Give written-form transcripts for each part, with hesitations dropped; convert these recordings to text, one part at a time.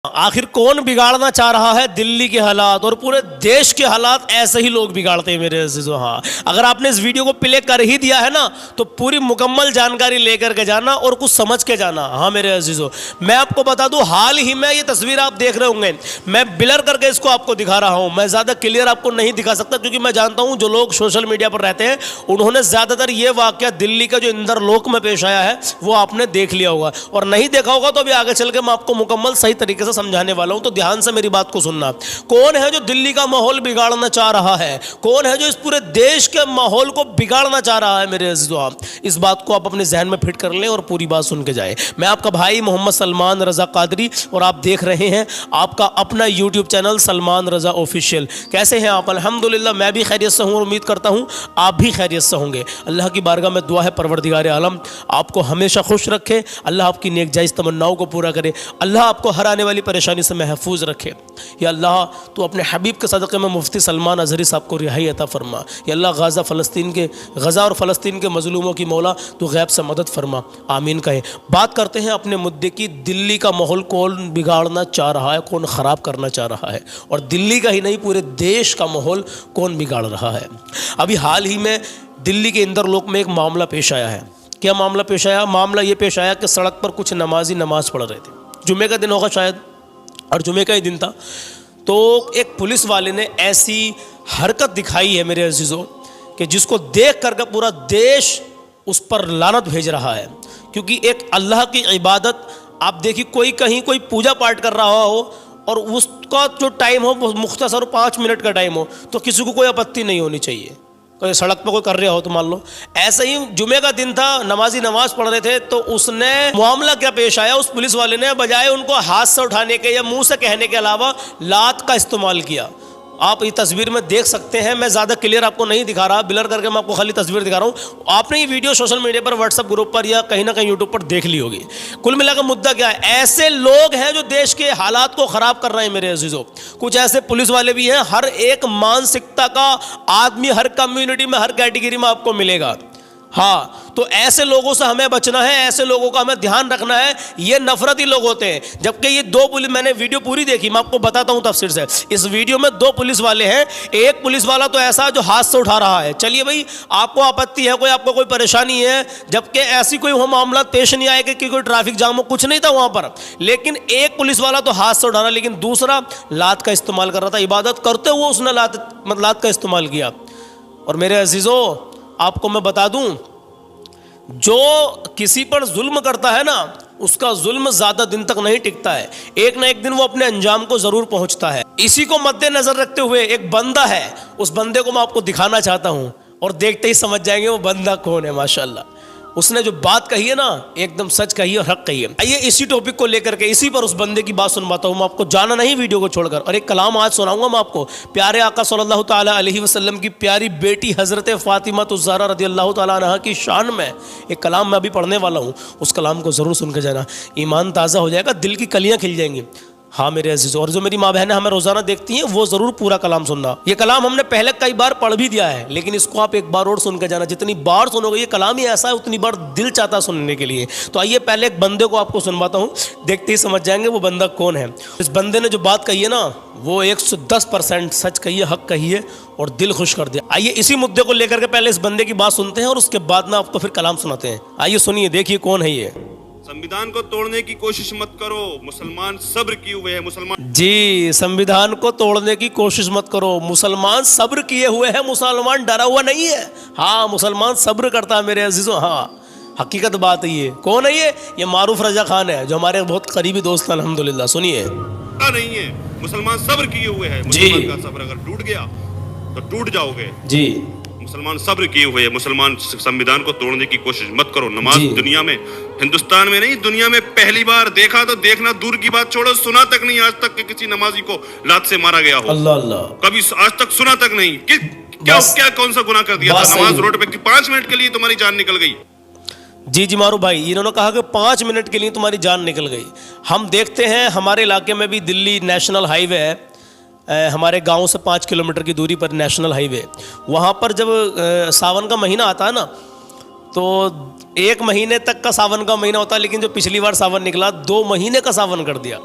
आखिर कौन बिगाड़ना चाह रहा है दिल्ली के हालात और पूरे देश के हालात? ऐसे ही लोग बिगाड़ते हैं मेरे अजीजों। हाँ, अगर आपने इस वीडियो को प्ले कर ही दिया है ना तो पूरी मुकम्मल जानकारी लेकर के जाना और कुछ समझ के जाना। हाँ मेरे अजीजों, मैं आपको बता दूं, हाल ही में ये तस्वीर आप देख रहे होंगे, मैं ब्लर करके इसको आपको दिखा रहा हूँ। मैं ज़्यादा क्लियर आपको नहीं दिखा सकता क्योंकि मैं जानता हूँ जो लोग सोशल मीडिया पर रहते हैं उन्होंने ज़्यादातर ये वाक़या दिल्ली का जो इंदरलोक में पेश आया है वो आपने देख लिया होगा, और नहीं देखा होगा तो अभी आगे चल के मैं आपको मुकम्मल सही तरीके से समझाने वाला हूं। तो ध्यान से मेरी बात को सुनना। कौन है जो दिल्ली का माहौल बिगाड़ना चाह रहा है? कौन है जो इस पूरे देश के माहौल को बिगाड़ना चाह रहा है मेरे अज़ीज़ों? इस बात को आप अपने जहन में फिट कर लें और पूरी बात सुन के जाए। मैं आपका भाई मोहम्मद सलमान रज़ा कादरी और आप देख रहे हैं आपका अपना यूट्यूब चैनल सलमान रज़ा ऑफिशियल। कैसे हैं आप? अल्हम्दुलिल्लाह मैं भी खैरियत से हूँ और उम्मीद करता हूँ आप भी खैरियत से होंगे। अल्लाह की बारगाह में दुआ है परवरदिगार आलम आपको हमेशा खुश रखे, अल्लाह आपकी नेक जायज़ तमन्नाओं को पूरा करे, अल्लाह आपको हर आने वाली परेशानी से महफूज रखे। या अल्लाह तो अपने हबीब के सदक़े में मुफ्ती सलमान अज़हरी साहब को रिहाई अता फरमा। या अल्लाह गज़ा और फ़लस्तीन के मज़लूमों की मौला तो गैब से मदद फरमा, आमीन कहें। बात करते हैं अपने मुद्दे की। दिल्ली का माहौल कौन बिगाड़ना चाह रहा है, कौन ख़राब करना चाह रहा है, और दिल्ली का ही नहीं पूरे देश का माहौल कौन बिगाड़ रहा है। अभी हाल ही में दिल्ली के इंदरलोक में एक मामला पेश आया है। क्या मामला पेश आया? मामला ये पेश आया कि सड़क पर कुछ नमाजी नमाज़ पढ़ रहे थे, जुमे का दिन होगा शायद, और जुमे का ही दिन था। तो एक पुलिस वाले ने ऐसी हरकत दिखाई है मेरे अजीज़ों कि जिसको देख करके पूरा देश उस पर लानत भेज रहा है। क्योंकि एक अल्लाह की इबादत, आप देखिए कोई कहीं कोई पूजा पाठ कर रहा हो और उसका जो टाइम हो वो मुख्तसर 5 मिनट का टाइम हो तो किसी को कोई आपत्ति नहीं होनी चाहिए। कोई सड़क पर कोई कर रहा हो तो मान लो। ऐसे ही जुमे का दिन था, नमाजी नमाज पढ़ रहे थे, तो उसने मामला क्या पेश आया, उस पुलिस वाले ने बजाय उनको हाथ से उठाने के या मुंह से कहने के अलावा लात का इस्तेमाल किया। आप ये तस्वीर में देख सकते हैं, मैं ज़्यादा क्लियर आपको नहीं दिखा रहा, ब्लर करके मैं आपको खाली तस्वीर दिखा रहा हूँ। आपने ये वीडियो सोशल मीडिया पर, व्हाट्सएप ग्रुप पर या कहीं ना कहीं यूट्यूब पर देख ली होगी। कुल मिलाकर मुद्दा क्या है? ऐसे लोग हैं जो देश के हालात को ख़राब कर रहे हैं मेरे अजीज़ों। कुछ ऐसे पुलिस वाले भी हैं, हर एक मानसिकता का आदमी हर कम्युनिटी में, हर कैटेगरी में आपको मिलेगा। हाँ, तो ऐसे लोगों से हमें बचना है, ऐसे लोगों का हमें ध्यान रखना है। ये नफरती लोग होते हैं। जबकि ये दो पुलिस, मैंने वीडियो पूरी देखी, मैं आपको बताता हूँ तफसीर से। इस वीडियो में 2 पुलिस वाले हैं। एक पुलिस वाला तो ऐसा जो हाथ से उठा रहा है, चलिए भाई आपको आपत्ति है, कोई आपको कोई परेशानी है, जबकि ऐसी कोई वो मामला पेश नहीं आया कि कोई ट्रैफिक जाम हो, कुछ नहीं था वहाँ पर। लेकिन एक पुलिस वाला तो हाथ से उठा रहा, लेकिन दूसरा लात का इस्तेमाल कर रहा था। इबादत करते हुए उसने लात का इस्तेमाल किया। और मेरे अजीज़ों आपको मैं बता दूं, जो किसी पर जुल्म करता है ना उसका जुल्म ज़्यादा दिन तक नहीं टिकता है, एक ना एक दिन वो अपने अंजाम को ज़रूर पहुंचता है। इसी को मद्देनज़र रखते हुए एक बंदा है, उस बंदे को मैं आपको दिखाना चाहता हूं और देखते ही समझ जाएंगे वो बंदा कौन है। माशाल्लाह, उसने जो बात कही है ना एकदम सच कही है और हक कही है। आइए इसी टॉपिक को लेकर के, इसी पर उस बंदे की बात सुनवाता हूँ मैं आपको। जाना नहीं वीडियो को छोड़कर, और एक कलाम आज सुनाऊंगा मैं आपको प्यारे आका सल्लल्लाहु ताला अलैहि वसल्लम की प्यारी बेटी हज़रत फ़ातिमा ज़हरा रज़ियल्लाहु ताला अन्हा की शान में एक कलाम मैं अभी पढ़ने वाला हूँ। उस कलाम को ज़रूर सुन के जाना, ईमान ताज़ा हो जाएगा, दिल की कलियाँ खिल जाएंगी। हाँ मेरे अजीज़ों, और जो मेरी माँ बहनें हमें रोज़ाना देखती हैं वो ज़रूर पूरा कलाम सुनना। ये कलाम हमने पहले कई बार पढ़ भी दिया है, लेकिन इसको आप एक बार और सुन के जाना। जितनी बार सुनोगे, ये कलाम ही ऐसा है उतनी बार दिल चाहता सुनने के लिए। तो आइए पहले एक बंदे को आपको सुनवाता हूँ, देखते ही समझ जाएंगे वो बंदा कौन है। इस बंदे ने जो बात कही है ना वो 110% सच कही है, हक कही है और दिल खुश कर दिया। आइए इसी मुद्दे को लेकर के पहले इस बंदे की बात सुनते हैं और उसके बाद में आपको फिर कलाम सुनाते हैं। आइए सुनिए, देखिए कौन है ये। संविधान को तोड़ने की कोशिश मत करो, मुसलमान सब्र किए हुए हैं। मुसलमान जी, संविधान को तोड़ने की कोशिश मत करो, मुसलमान सब्र किए हुए हैं, मुसलमान डरा हुआ नहीं है। हाँ, मुसलमान सब्र करता है मेरे अजीजों। हाँ, हकीकत बात है। ये कौन है? ये मारूफ रजा खान है, जो हमारे बहुत करीबी दोस्त हैं अल्हम्दुलिल्लाह। सुनिए। नहीं है, मुसलमान सब्र किए हुए हैं। मुसलमान का सब्र अगर टूट गया तो टूट जाओगे। जी, मुसलमान सब्र किए हुए हैं। मुसलमान संविधान को तोड़ने की कोशिश मत करो। नमाज दुनिया में, हिंदुस्तान में नहीं, दुनिया में पहली बार देखा तो देखना दूर की बात छोड़ो, सुना तक नहीं आज तक कि किसी नमाजी को लात से मारा गया हो। अल्लाह अल्लाह, कभी आज तक सुना तक नहीं। क्या कौन सा गुनाह कर दिया था? नमाज रोड पे 5 मिनट के लिए तुम्हारी जान निकल गई। जी जी मारू भाई, इन्होंने कहा कि 5 मिनट के लिए तुम्हारी जान निकल गई। हम देखते हैं हमारे इलाके में भी दिल्ली नेशनल हाईवे है, हमारे गांव से 5 किलोमीटर की दूरी पर नेशनल हाईवे। वहाँ पर जब सावन का महीना आता है ना तो 1 महीने तक का सावन का महीना होता है, लेकिन जो पिछली बार सावन निकला 2 महीने का सावन कर दिया।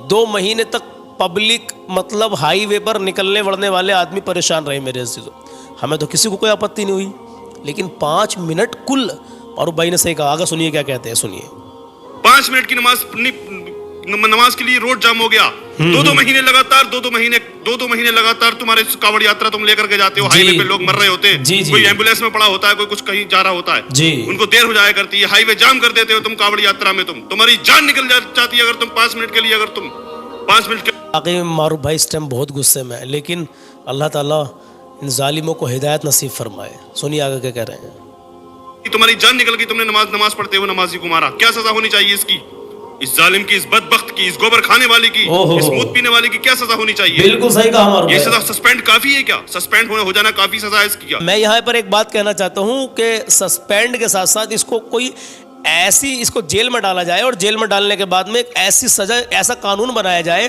2 महीने तक पब्लिक मतलब हाईवे पर निकलने बढ़ने वाले आदमी परेशान रहे मेरे अजीजों। हमें तो किसी को कोई आपत्ति नहीं हुई, लेकिन 5 मिनट कुल, और भाई ने सही कहा। आगे सुनिए क्या कहते हैं, सुनिए। 5 मिनट की नमाज के लिए रोड जाम हो गया। 2-2 महीने लगातार 2-2 महीने लगातार तुम्हारे कावड़ यात्रा तुम लेकर के जाते हो। हाईवे पे लोग मर रहे होते हैं, कोई एम्बुलेंस में पड़ा होता है, कोई कुछ कहीं जा रहा होता है, उनको देर हो जाया करती है, हाईवे जाम कर देते हो तुम कावड़ यात्रा में। तुम्हारी जान निकल जाती है अगर तुम 5 मिनट के लिए, अगर तुम 5 मिनट के। आगे मारूफ भाई इस टाइम बहुत गुस्से में है, लेकिन अल्लाह ताला इन जालिमों को हिदायत नसीब फरमाए। सुनिए आगे क्या कह रहे हैं। तुम्हारी जान निकल गई, तुमने नमाज पढ़ते हुए नमाजी को मारा, क्या सजा होनी चाहिए इसकी? इस जालिम की, इस बदबख्त की, इस गोबर खाने वाले की, इस मूत पीने वाले की क्या सजा होनी चाहिए? बिल्कुल सही कहा मारूफ। ये सजा सस्पेंड काफी है क्या? सस्पेंड हो जाना काफी सजा है इसकी क्या? मैं यहाँ पर एक बात कहना चाहता हूँ कि सस्पेंड के साथ साथ इसको कोई ऐसी, इसको जेल में डाला जाए, और जेल में डालने के बाद में एक ऐसी सजा, ऐसा कानून बनाया जाए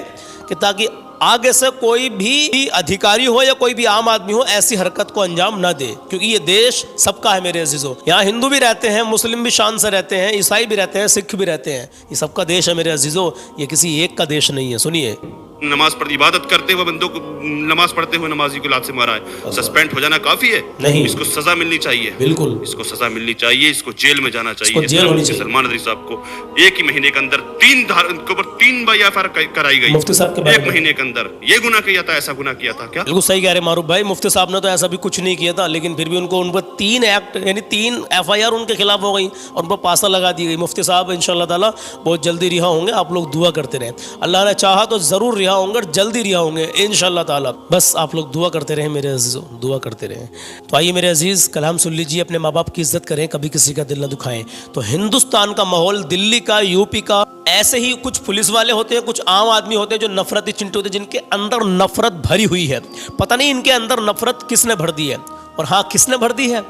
कि ताकि आगे से कोई भी अधिकारी हो या कोई भी आम आदमी हो ऐसी हरकत को अंजाम ना दे, क्योंकि ये देश सबका है मेरे अजीजों। यहाँ हिंदू भी रहते हैं, मुस्लिम भी शान से रहते हैं, ईसाई भी रहते हैं, सिख भी रहते हैं, ये सबका देश है मेरे अजीजों, ये किसी एक का देश नहीं है। सुनिए, नमाज पढ़ इबादत करते हुए बंदों को, नमाज पढ़ते हुए नमाजी को लात से मारा है, सस्पेंड हो जाना काफी है? नहीं, इसको सजा मिलनी चाहिए। बिल्कुल, इसको सजा मिलनी चाहिए, इसको जेल में जाना चाहिए। जेल होनी चाहिए। सलमान रज़ी साहब को 1 ही महीने के अंदर 3 बार एफआईआर कराई गई, मुफ्ती साहब के 1 महीने के अंदर। ये गुनाह किया था, ऐसा गुनाह किया था क्या? बिल्कुल सही कह रहे मारूफ भाई, मुफ्ती साहब ने तो ऐसा भी कुछ नहीं किया था, लेकिन फिर भी उन पर 3 एक्ट यानी 3 एफआईआर उनके खिलाफ हो गई और उन पर पासा लगा दी गई। मुफ्ती साहब इंशाअल्लाह ताला बहुत जल्दी रिहा होंगे, आप लोग दुआ करते रहें। अल्लाह ने चाहा तो जरूर रिहा होंगे, जल्दी रिहा होंगे इंशाअल्लाह ताला। बस आप लोग दुआ करते रहें मेरे अजीजों, दुआ करते रहें। तो आइए मेरे अजीज, कलाम सुन लीजिए, अपने माँ बाप की इज्जत करें, कभी किसी का दिल न दुखाएं। तो हिंदुस्तान का माहौल, दिल्ली का, यूपी का, ऐसे ही कुछ पुलिस वाले होते हैं, कुछ आम आदमी होते हैं जो नफरती चिंटू होते हैं, जिनके अंदर नफरत भरी हुई है। पता नहीं इनके अंदर नफरत किसने भर दी है, और हाँ किसने भर दी है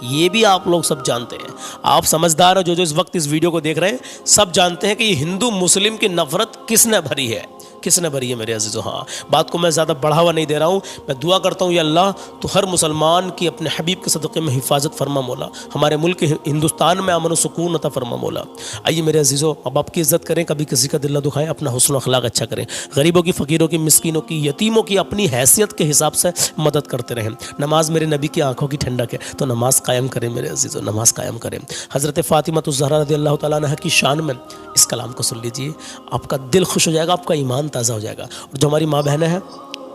ये भी आप लोग सब जानते हैं। आप समझदार हो, जो इस वक्त इस वीडियो को देख रहे हैं, सब जानते हैं कि ये हिंदू मुस्लिम की नफरत किसने भरी है, किसने भरी है मेरे अजीजों। हाँ, बात को मैं ज़्यादा बढ़ावा नहीं दे रहा हूँ, मैं दुआ करता हूँ या अल्लाह तो हर मुसलमान की अपने हबीब के सदक़े में हिफाजत फरमा मौला, हमारे मुल्क हिंदुस्तान में अमन व सुकून अता फरमा मौला। आइए मेरे अजीजों, अब आपकी इज़्ज़त करें, कभी किसी का दिल न दुखाएं, अपना हुस्न अखलाक अच्छा करें, गरीबों की, फ़कीरों की, मिस्किनों की, यतीमों की अपनी हैसियत के हिसाब से मदद करते रहें। नमाज मेरे नबी की आंखों की ठंडक है, तो नमाज कायम करें मेरे अजीजों, नमाज कायम करें। हज़रत फ़ातिमा ज़हरा रज़ियल्लाहु तआला अन्हा की शान में इस कलाम को सुन लीजिए, आपका दिल खुश हो जाएगा, आपका ईमान ताज़ा हो जाएगा, और जो हमारी माँ बहनें हैं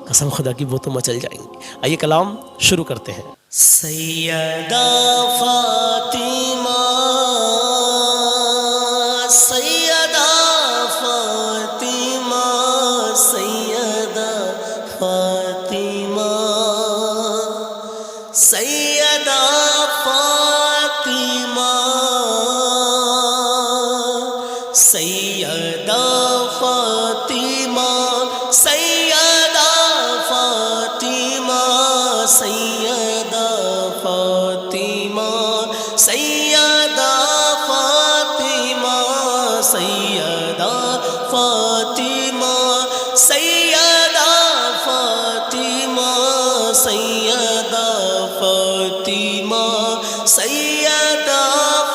कसम खुदा की वो तो मचल जाएंगी। आइए कलाम शुरू करते हैं। सैयदा फातिमा, सैयदा फातिमा, सैयदा फातिमा, सैयदा फातिमा, सैयदा फातिमा, सैयदा फातिमा, सैयदा फातिमा, सैयदा फातिमा, सैयदा फातिमा, सैयदा फातिमा, सैयदा फातिमा, सैयदा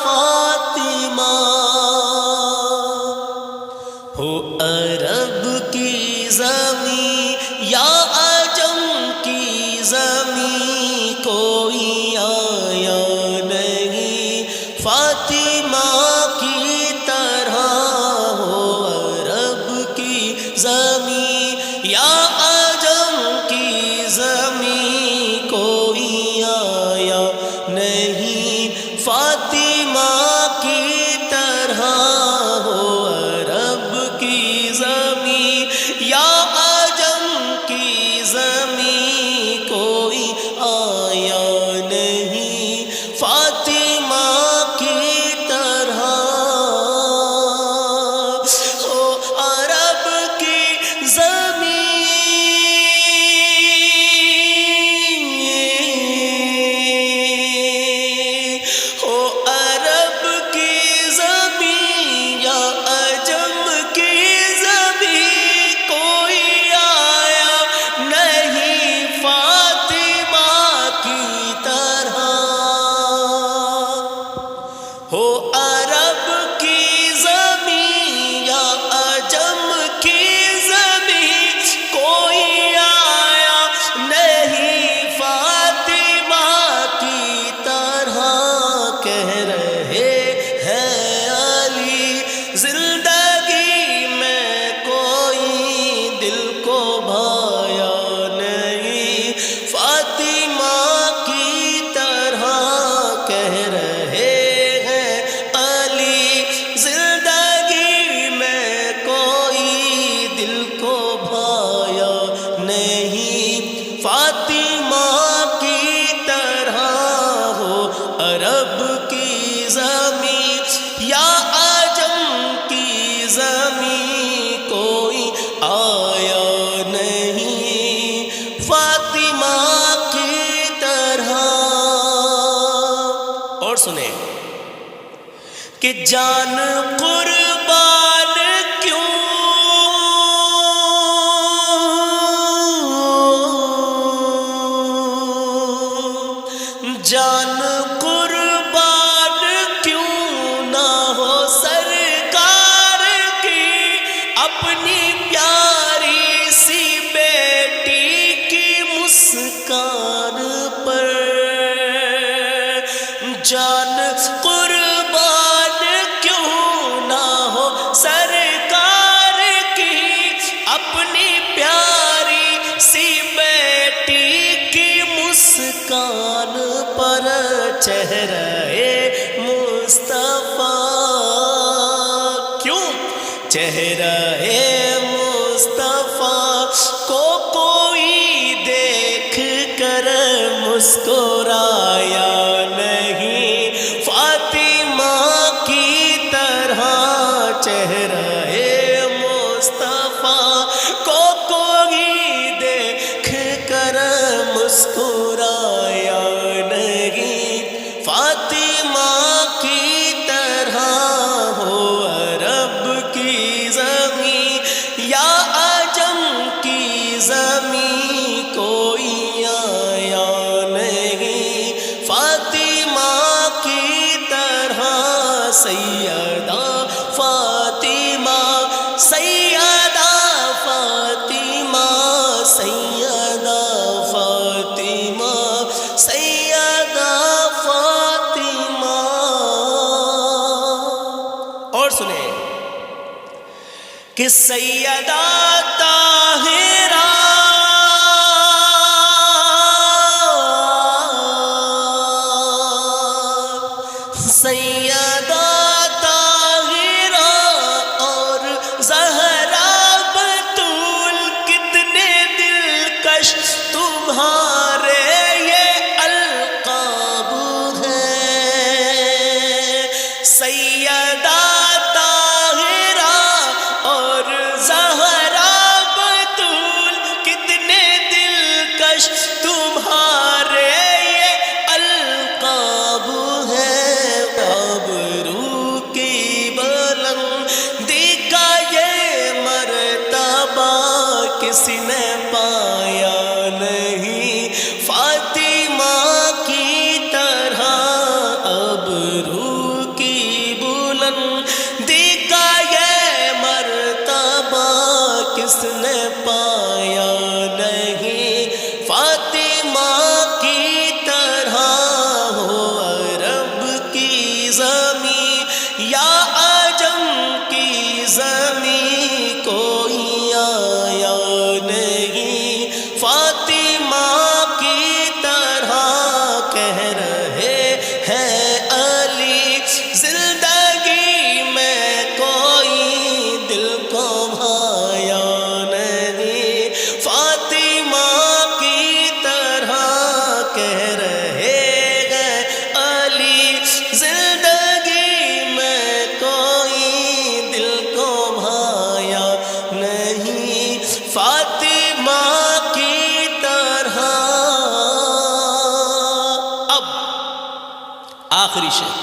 फातिमा। हो अरब की ज़मीं या अजम की ज़मीं, कोई आया नहीं फातिमा की तरह। हो अरब की ज़मीं या अजम की ज़मीं, कोई आया नहीं फातिमा की तरह। हो अरब की ज़मीं या अजम की ज़मीं, कोई आया नहीं फातिमा की तरह। हो अरब की ज़मीं کہ جان قربان کیوں جان قربان کیوں نہ ہو سرکار کی اپنی پیاری سی بیٹی کی مسکان پر جان قربان کیوں نہ ہو سرکار کی اپنی پیاری سی بیٹی کی مسکان پر چہرہ مصطفیٰ کیوں چہرہ مصطفیٰ کو کوئی دیکھ کر مسکرایا نہیں فاطمہ کی طرح چہرہ مصطفیٰ کو کوئی دیکھ کر مسکرایا نہیں فاطمہ کی طرح ہو عرب کی زمین یا عجم کی زمین کوئی آیا نہیں فاطمہ کی طرح سیدہ فاطمہ سیدہ فاطمہ سیدہ فاطمہ سیدہ فاطمہ اور سنیں کہ سیدہ طاہرہ سیدہ طاہرہ اور زہرا بتول کتنے دلکش تمہارے یہ القاب ہیں سیدہ طاہرہ اور زہرا بتول کتنے دلکش تمہارے یہ القاب ہیں آبرو کی بلندی کا یہ مرتبہ کسی نے پایا نہیں فاطمہ کی طرح آبرو کی بلندی کا یہ مرتبہ کس نے پایا نہیں فاطمہ کی طرح ہو عرب کی زمین یا عجم کی زمین کوئی آیا نہیں فاطمہ کی طرح کہہ رہے ہیں علی زندگی میں کوئی دل کو بھایا نہیں فاطمہ کی طرح کہہ رہے ہیں علی زندگی میں کوئی دل کو بھایا نہیں فاطمہ کی طرح اب آخری شعر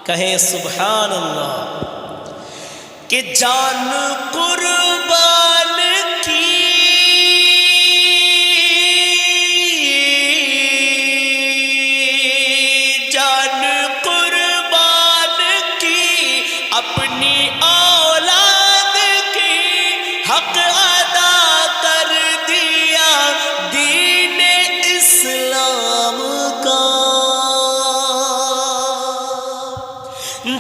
کہیں سبحان اللہ کہ جان قربان کی جان قربان کی اپنی اولاد کی حق ادا کر دیا دین اسلام کا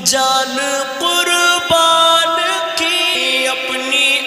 جان قربان کی اپنی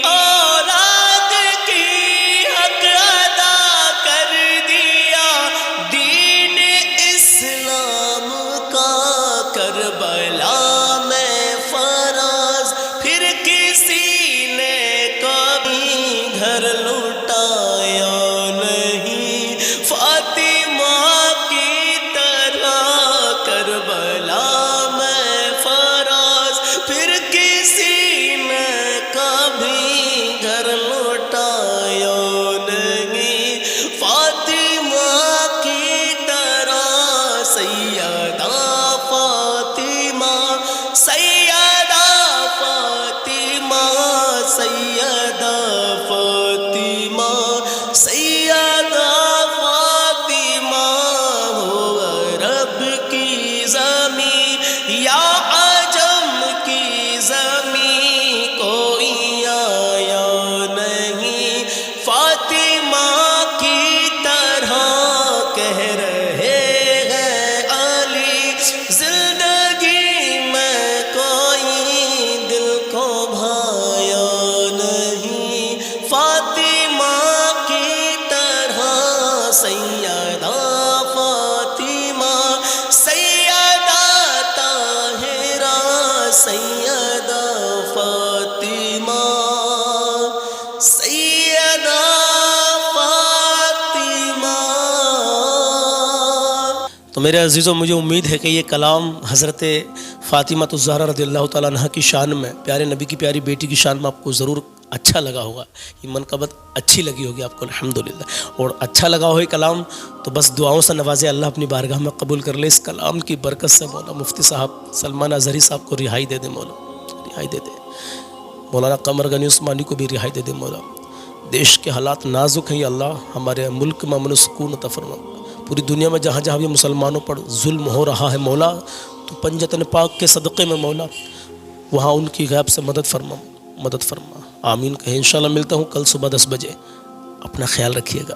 سیدہ فاطمہ. تو میرے عزیزوں، مجھے امید ہے کہ یہ کلام حضرت فاطمہ الزہرا رضی اللہ تعالیٰ عنہ کی شان میں، پیارے نبی کی پیاری بیٹی کی شان میں آپ کو ضرور اچھا لگا ہوگا. یہ منقبت اچھی لگی ہوگی آپ کو الحمدللہ. اور اچھا لگا ہو یہ کلام تو بس دعاؤں سے نوازے اللہ اپنی بارگاہ میں قبول کر لے. اس کلام کی برکت سے مولا مفتی صاحب سلمان اظہری صاحب کو رہائی دے دے مولا، رہائی دے دے. مولانا قمر غنی عثمانی کو بھی رہائی دے دے مولا. دیش کے حالات نازک ہیں یا اللہ، ہمارے ملک میں امن و سکون عطا فرما. پوری دنیا میں جہاں جہاں بھی مسلمانوں پر ظلم ہو رہا ہے مولا، تو پنجتن پاک کے صدقے میں مولا وہاں ان کی غیب سے مدد فرما، مدد فرما. آمین کہیں. انشاءاللہ ملتا ہوں کل صبح 10 بجے. اپنا خیال رکھیے گا.